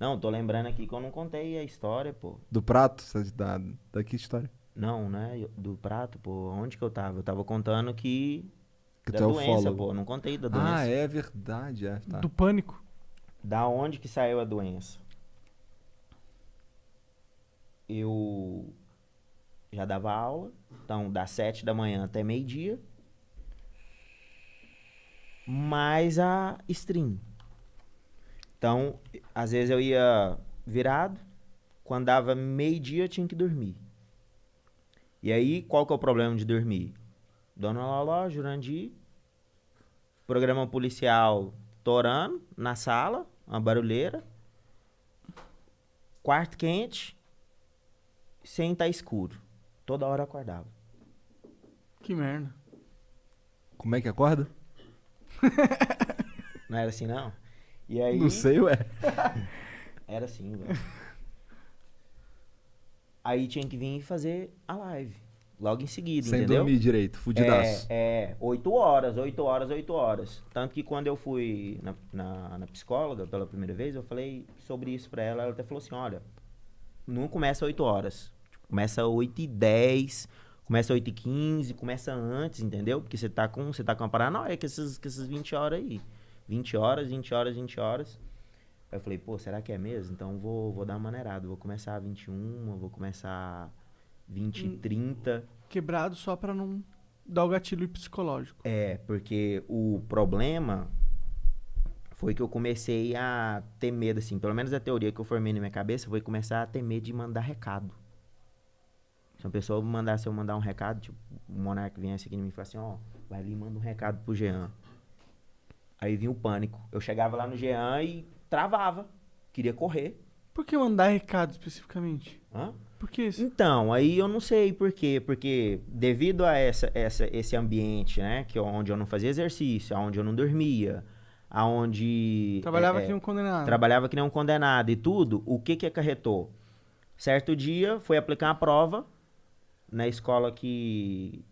Não, tô lembrando aqui que eu não contei a história, pô. Do prato? Da que história? Não, né? Do prato, pô. Onde que eu tava? Eu tava contando que... Que Da tu é doença, ufólogo. pô. Eu não contei da Ah, doença. é verdade, tá. Do pânico. Da onde que saiu a doença? Eu já dava aula. Então, das 7 da manhã até meio-dia. Mais a stream. Então, às vezes eu ia virado. Quando dava meio-dia, eu tinha que dormir. E aí, qual que é o problema de dormir? Dona Loló, Jurandir, programa policial torando na sala, uma barulheira, quarto quente, sem estar escuro. Toda hora eu acordava. Que merda. Como é que acorda? Não era assim, não? E Não aí... sei, ué. Era assim, velho. Aí tinha que vir fazer a live. Logo em seguida, Sem entendeu? dormir direito, fudidaço. 8 horas, 8 horas, 8 horas. Tanto que quando eu fui na psicóloga pela primeira vez, eu falei sobre isso pra ela. Ela até falou assim, olha, não começa 8 horas. Começa 8h10, começa 8h15, começa antes, entendeu? Porque você tá com uma paranoia com essas 20 horas aí. 20 horas, 20 horas, 20 horas. Aí eu falei, pô, será que é mesmo? Então vou dar uma maneirada. Vou começar 21, vou começar 20h30. Quebrado só pra não dar o gatilho psicológico. É, porque o problema foi que eu comecei a ter medo, assim, pelo menos a teoria que eu formei na minha cabeça foi começar a ter medo de mandar recado. Se uma pessoa mandasse eu mandar um recado, tipo, o Monark viesse aqui em mim e falasse assim, ó, vai ali e manda um recado pro Jean. Aí vinha o pânico. Eu chegava lá no Jean e travava. Queria correr. Por que mandar recado especificamente? Hã? Por que isso? Então, aí eu não sei por quê. Porque devido a esse ambiente, né? Onde eu não fazia exercício, onde eu não dormia, aonde... Trabalhava que nem um condenado. Trabalhava que nem um condenado e tudo, o que acarretou? Certo dia, foi aplicar uma prova na escola que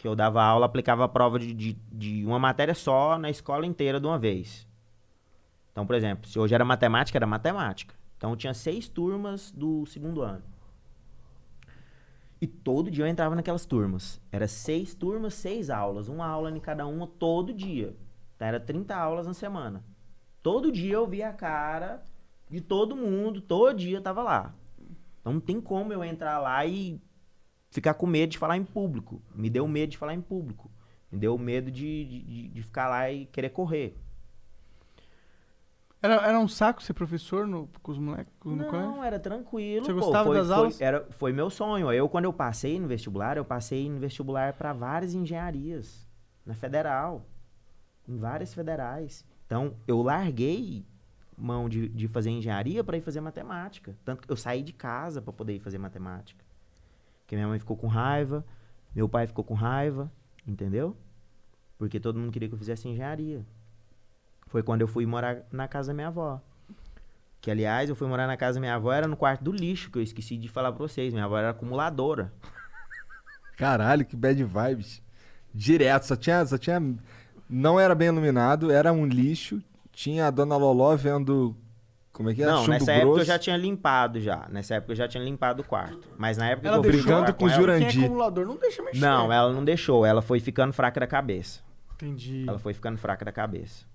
eu dava aula, aplicava a prova de uma matéria só na escola inteira de uma vez. Então, por exemplo, se hoje era matemática, era matemática. Então, tinha 6 turmas do segundo ano. E todo dia eu entrava naquelas turmas. Era 6 turmas, 6 aulas. Uma aula em cada uma, todo dia. Então, era 30 aulas na semana. Todo dia eu via a cara de todo mundo, todo dia eu tava lá. Então, não tem como eu entrar lá e ficar com medo de falar em público. Me deu medo de falar em público. Me deu medo de ficar lá e querer correr. Era um saco ser professor com os moleques no colégio? Não, era tranquilo. Você pô. gostava das aulas? Foi meu sonho. Quando eu passei no vestibular, eu passei no vestibular para várias engenharias. Na federal. Em várias federais. Então, eu larguei mão de fazer engenharia para ir fazer matemática. Tanto que eu saí de casa para poder ir fazer matemática. Porque minha mãe ficou com raiva, meu pai ficou com raiva, entendeu? Porque todo mundo queria que eu fizesse engenharia. Foi quando eu fui morar na casa da minha avó. Que, aliás, eu fui morar na casa da minha avó, era no quarto do lixo, que eu esqueci de falar pra vocês. Minha avó era acumuladora. Caralho, que bad vibes. Direto, só tinha... Não era bem iluminado, era um lixo. Tinha a Dona Loló vendo... Como é que é? Não, Chumbo nessa grosso. época eu já tinha limpado já. Nessa época eu já tinha limpado o quarto. Mas na época Ela que eu fui deixou morar brigando com o ela... Jurandir. Quem é acumulador não deixa mexer. Não, ela não deixou. Ela foi ficando fraca da cabeça. Entendi. Ela foi ficando fraca da cabeça.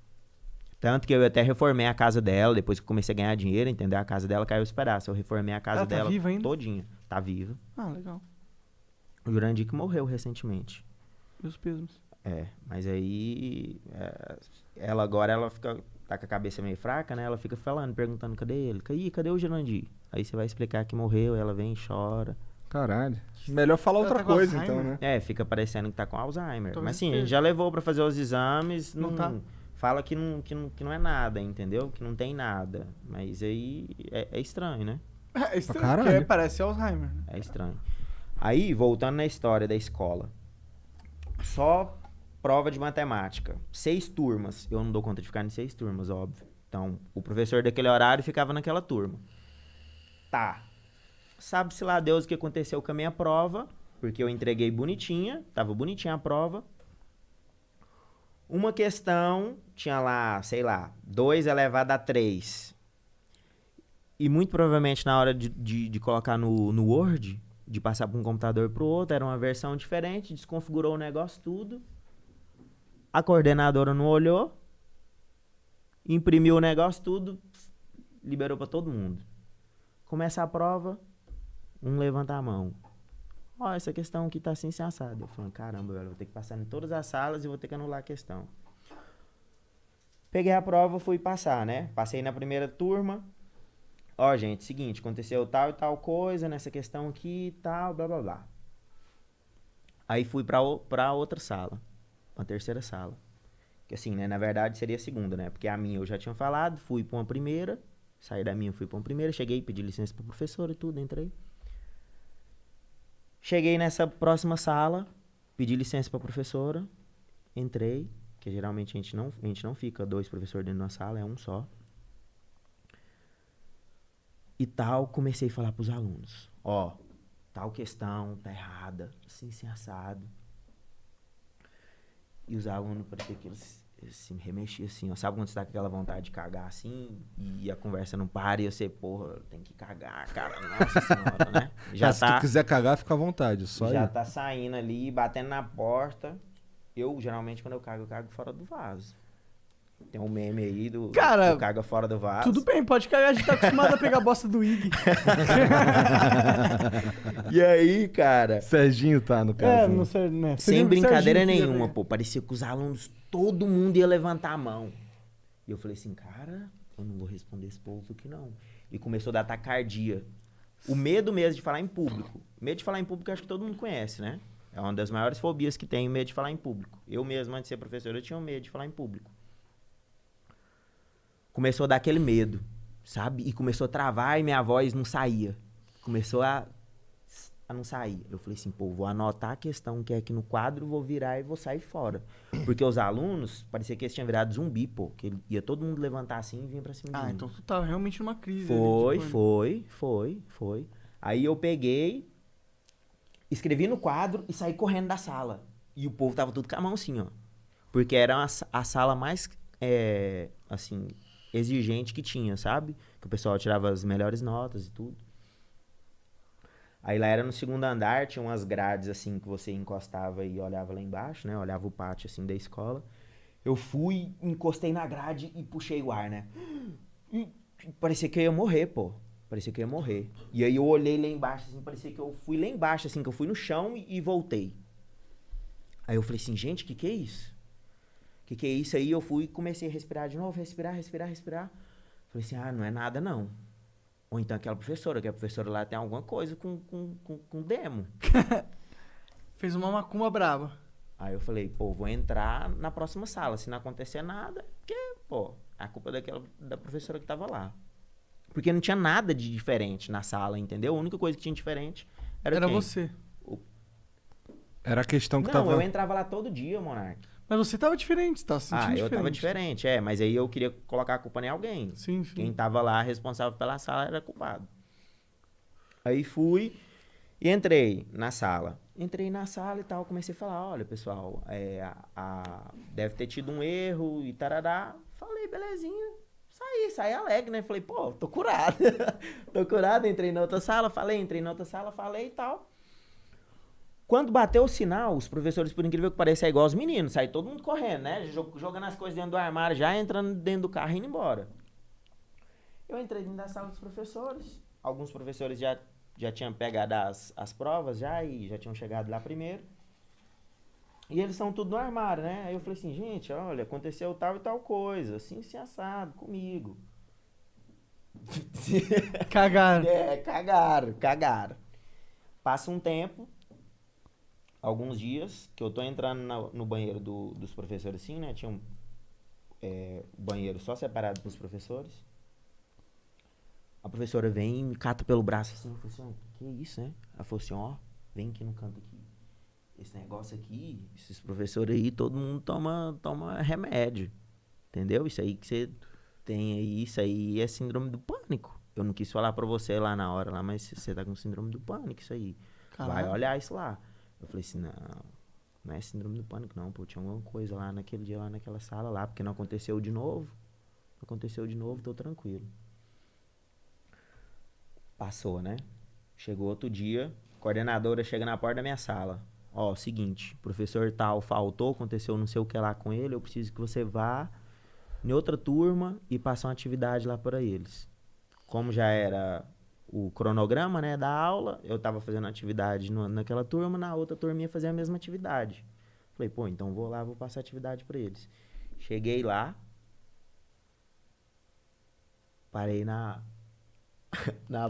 Tanto que eu até reformei a casa dela, depois que eu comecei a ganhar dinheiro, entendeu? A casa dela caiu os pedaços. Eu reformei a casa Ela tá dela viva ainda? todinha. Tá viva. Ah, legal. O Jurandir que morreu recentemente. Meus pêsames. Mas aí... ela agora, ela fica... Tá com a cabeça meio fraca, né? Ela fica falando, perguntando, cadê ele? Cadê o Jurandir? Aí você vai explicar que morreu, ela vem e chora. Caralho. Melhor falar Ela outra tá com coisa, Alzheimer? então, né? Fica parecendo que tá com Alzheimer. Talvez Mas sim, a gente esteja. já levou pra fazer os exames. Não tá? Fala que não é nada, entendeu? Que não tem nada. Mas aí é estranho, né? É estranho, caralho. porque parece Alzheimer. Né? É estranho. Aí, voltando na história da escola. Só prova de matemática. 6 turmas. Eu não dou conta de ficar em 6 turmas, óbvio. Então, o professor daquele horário ficava naquela turma. Tá. Sabe-se lá Deus o que aconteceu com a minha prova, porque eu entreguei bonitinha, tava bonitinha a prova. Uma questão, tinha lá, sei lá, 2 elevado a 3. E muito provavelmente na hora de colocar no Word, de passar para um computador para o outro, era uma versão diferente, desconfigurou o negócio tudo. A coordenadora não olhou, imprimiu o negócio tudo, liberou para todo mundo. Começa a prova, um levanta a mão. Ó, essa questão aqui tá assim, sem assado. Eu falo, caramba, velho, vou ter que passar em todas as salas e vou ter que anular a questão. Peguei a prova, fui passar, né? Passei na primeira turma. Ó, gente, seguinte, aconteceu tal e tal coisa nessa questão aqui e tal, blá, blá, blá. Aí fui pra outra sala, pra terceira sala. Que assim, né, na verdade seria a segunda, né? Porque a minha eu já tinha falado, fui pra uma primeira, saí da minha, fui pra uma primeira, cheguei, pedi licença pro professor e tudo, entrei. Cheguei nessa próxima sala, pedi licença pra professora, entrei, porque geralmente a gente não fica 2 professores dentro de uma sala, é um só. E tal, comecei a falar pros alunos, ó, tal questão tá errada, assim, assado. E os alunos, parecia que eles se remexiam assim, ó, sabe quando você tá com aquela vontade de cagar assim, e a conversa não para, e você, porra, tem que cagar, cara, nossa senhora, né? Já se tu quiser cagar, fica à vontade, só já aí. tá saindo ali, batendo na porta. Eu, geralmente, quando eu cago fora do vaso. Tem um meme aí do caga fora do vaso. Tudo bem, pode cagar, a gente tá acostumado a pegar a bosta do Ig. E aí, cara... Serginho tá, no caso. Não sei, né? Sem brincadeira Serginho nenhuma, pô. Parecia que os alunos, todo mundo ia levantar a mão. E eu falei assim, cara, eu não vou responder esse povo aqui, não. E começou a dar taquicardia. O medo mesmo de falar em público. Medo de falar em público, eu acho que todo mundo conhece, né? É uma das maiores fobias que tem, o medo de falar em público. Eu mesmo, antes de ser professor, eu tinha medo de falar em público. Começou a dar aquele medo, sabe? E começou a travar e minha voz não saía. Começou a não sair. Eu falei assim, pô, vou anotar a questão que é aqui no quadro, vou virar e vou sair fora. Porque os alunos, parecia que eles tinham virado zumbi, pô. Que ia todo mundo levantar assim e vinha pra cima de mim. Então tu tava realmente numa crise. Foi. Aí eu peguei, escrevi no quadro e saí correndo da sala. E o povo tava tudo com a mão assim, ó. Porque era a sala mais, assim, exigente que tinha, sabe? Que o pessoal tirava as melhores notas e tudo. Aí lá era no segundo andar, tinha umas grades assim que você encostava e olhava lá embaixo, né? Olhava o pátio assim da escola. Eu fui, encostei na grade e puxei o ar, né? E parecia que eu ia morrer, pô. Parecia que eu ia morrer. E aí eu olhei lá embaixo, assim, parecia que eu fui lá embaixo, assim, que eu fui no chão e voltei. Aí eu falei assim, gente, que é isso? Que é isso? Aí eu fui e comecei a respirar de novo, respirar. Falei assim, não é nada não. Ou então aquela professora, que a professora lá tem alguma coisa com demo. Fez uma macumba braba. Aí eu falei, pô, vou entrar na próxima sala. Se não acontecer nada, porque, pô, a culpa da professora que tava lá. Porque não tinha nada de diferente na sala, entendeu? A única coisa que tinha diferente era quem? Você. Era a questão que Não, eu entrava lá todo dia, Monark. Mas você tava diferente, você tava se sentindo diferente. Eu tava diferente, mas aí eu queria colocar a culpa em alguém. Sim. Quem tava lá responsável pela sala era culpado. Aí fui e entrei na sala. Entrei na sala e tal, comecei a falar, olha, pessoal, deve ter tido um erro e tarará. Falei, belezinha. Saí alegre, né? Falei, pô, tô curado. Tô curado, entrei na outra sala, falei e tal. Quando bateu o sinal, os professores, por incrível que pareça, é igual os meninos. Sai todo mundo correndo, né? Jogando as coisas dentro do armário, já entrando dentro do carro e indo embora. Eu entrei dentro da sala dos professores. Alguns professores já tinham pegado as provas e já tinham chegado lá primeiro. E eles são tudo no armário, né? Aí eu falei assim, gente, olha, aconteceu tal e tal coisa. Assim, assado, comigo. Cagaram. Cagaram. Passa um tempo, alguns dias, que eu tô entrando no banheiro dos professores assim, né? Tinha um banheiro só separado pros professores. A professora vem e me cata pelo braço assim. Eu falei assim, que isso, né? Ela falou assim, ó, vem aqui no canto aqui. Esse negócio aqui, esses professores aí, todo mundo toma remédio. Entendeu? Isso aí que você tem aí, isso aí é síndrome do pânico. Eu não quis falar pra você lá na hora, mas você tá com síndrome do pânico, isso aí. Caramba. Vai olhar isso lá. Eu falei assim, não é síndrome do pânico não, pô. Tinha alguma coisa lá naquele dia, lá naquela sala lá, porque não aconteceu de novo. Tô tranquilo. Passou, né? Chegou outro dia, a coordenadora chega na porta da minha sala. Ó, seguinte, professor tal faltou, aconteceu não sei o que lá com ele, eu preciso que você vá em outra turma e passe uma atividade lá para eles. Como já era o cronograma, né, da aula, eu tava fazendo atividade naquela turma, na outra turma ia fazer a mesma atividade. Falei, pô, então vou lá, vou passar atividade para eles. Cheguei lá, parei na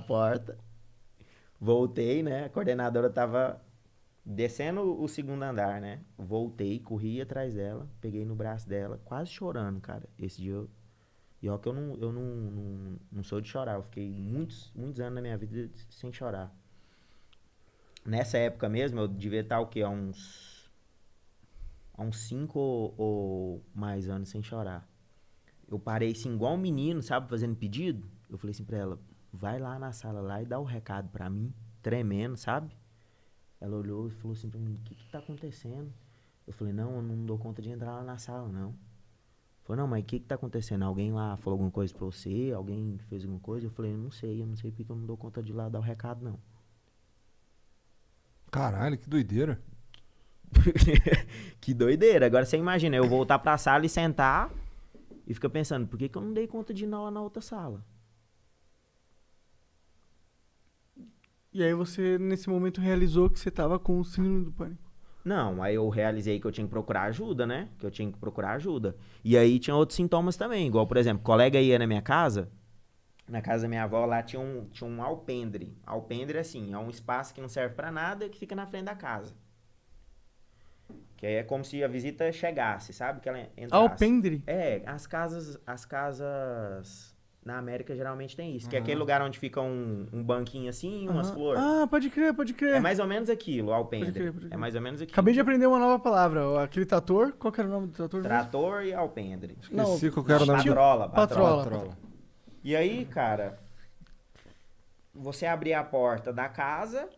porta, voltei, né, a coordenadora tava descendo o segundo andar, né, voltei, corri atrás dela, peguei no braço dela, quase chorando, cara, esse dia e ó que eu não sou de chorar, eu fiquei muitos anos na minha vida sem chorar. Nessa época mesmo, eu devia estar o quê? Há uns 5 ou mais anos sem chorar. Eu parei assim, igual um menino, sabe, fazendo pedido. Eu falei assim pra ela, vai lá na sala lá e dá o recado pra mim, tremendo, sabe? Ela olhou e falou assim pra mim, o que tá acontecendo? Eu falei, não, eu não dou conta de entrar lá na sala, não. Falou, não, mas o que tá acontecendo? Alguém lá falou alguma coisa pra você? Alguém fez alguma coisa? Eu falei, eu não sei porque eu não dou conta de ir lá dar o recado, não. Caralho, que doideira. Que doideira. Agora você imagina, eu voltar pra sala e sentar e ficar pensando, por que eu não dei conta de ir lá na outra sala? E aí você, nesse momento, realizou que você tava com o síndrome do pânico. Não, aí eu realizei que eu tinha que procurar ajuda, né? Que eu tinha que procurar ajuda. E aí tinha outros sintomas também, igual, por exemplo, colega ia na minha casa, na casa da minha avó, lá tinha um alpendre. Alpendre, assim, é um espaço que não serve pra nada e que fica na frente da casa. Que aí é como se a visita chegasse, sabe? Que ela entrasse. Alpendre? É, as casas na América geralmente tem isso. Que é aquele lugar onde fica um banquinho assim, umas flores. Ah, pode crer. É mais ou menos aquilo, o alpendre. Pode crer. É mais ou menos aquilo. Acabei de aprender uma nova palavra. Aquele trator, qual que era o nome do trator? Trator e alpendre. Esqueci qual que era o nome do... Patrola. E aí, cara, você abria a porta da casa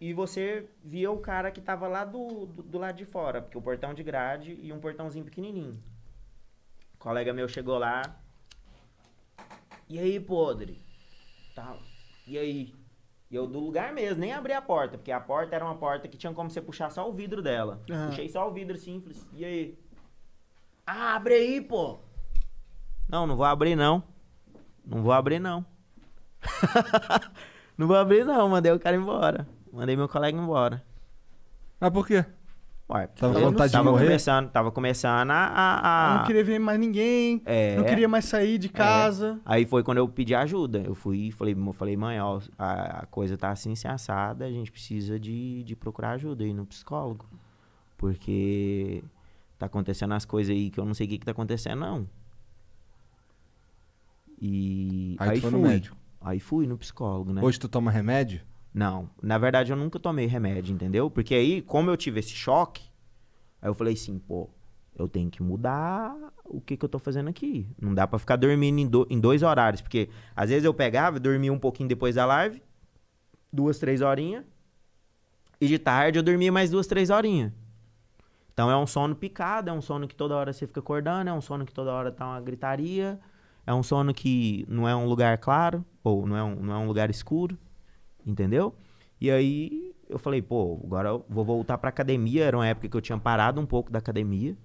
e você via o cara que tava lá do lado de fora, porque o portão de grade e um portãozinho pequenininho. O colega meu chegou lá. E aí, podre? Tá. E aí? E eu do lugar mesmo, nem abri a porta, porque a porta era uma porta que tinha como você puxar só o vidro dela. Puxei só o vidro assim, falei, e aí? Ah, abre aí, pô! Não vou abrir não. Não vou abrir não. Não vou abrir não, mandei o cara embora. Mandei meu colega embora. Ah, por quê? Ué, Tava com vontade de morrer? Tava começando a... Não queria ver mais ninguém, não queria mais sair de casa. Aí foi quando eu pedi ajuda. Eu fui e falei, mãe, ó, a coisa tá assim, assim, assada, a gente precisa de procurar ajuda aí no psicólogo. Porque tá acontecendo as coisas aí que eu não sei o que tá acontecendo, não. E aí fui no médico. Aí fui no psicólogo, né? Hoje tu toma remédio? Não, na verdade eu nunca tomei remédio, entendeu? Porque aí, como eu tive esse choque, aí eu falei assim, pô, eu tenho que mudar o que eu tô fazendo aqui. Não dá pra ficar dormindo em 2 horários, porque às vezes eu pegava, dormia um pouquinho depois da live, 2, 3 horinhas, e de tarde eu dormia mais 2, 3 horinhas. Então é um sono picado, é um sono que toda hora você fica acordando, é um sono que toda hora tá uma gritaria, é um sono que não é um lugar claro, ou não é um lugar escuro. Entendeu? E aí eu falei, pô, agora eu vou voltar pra academia. Era uma época que eu tinha parado um pouco da academia.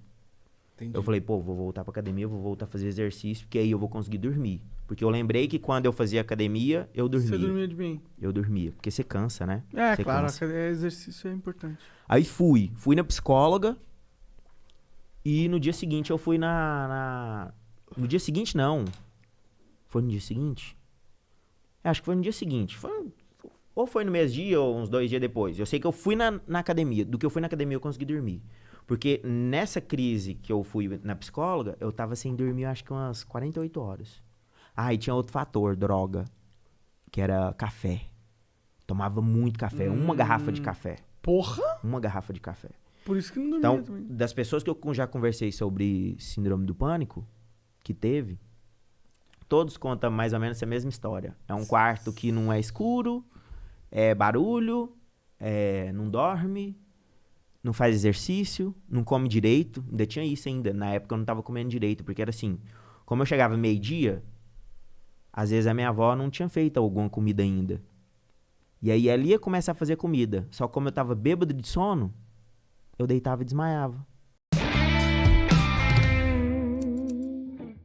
Entendi. Eu falei, pô, vou voltar pra academia, vou voltar a fazer exercício, porque aí eu vou conseguir dormir. Porque eu lembrei que quando eu fazia academia, eu dormia. Você dormia de bem? Eu dormia, porque você cansa, né? É, você claro, cansa. exercício é importante. Aí fui na psicóloga e no dia seguinte eu fui No dia seguinte, não. Foi no dia seguinte? Acho que foi no dia seguinte. Ou foi no mesmo dia ou uns 2 dias depois. Eu sei que eu fui na academia. Do que eu fui na academia, eu consegui dormir. Porque nessa crise que eu fui na psicóloga, eu tava sem dormir, acho que umas 48 horas. Ah, e tinha outro fator, droga. Que era café. Tomava muito café. Uma garrafa de café. Porra! Uma garrafa de café. Por isso que não dormia Então, também. das pessoas que eu já conversei sobre síndrome do pânico, que teve, todos contam mais ou menos a mesma história. É um quarto que não é escuro, é barulho, não dorme, não faz exercício, não come direito. Ainda tinha isso ainda. Na época eu não tava comendo direito, porque era assim, como eu chegava meio-dia, Às vezes a minha avó não tinha feito alguma comida ainda. E aí ela ia começar a fazer comida. Só que como eu tava bêbado de sono, eu deitava e desmaiava.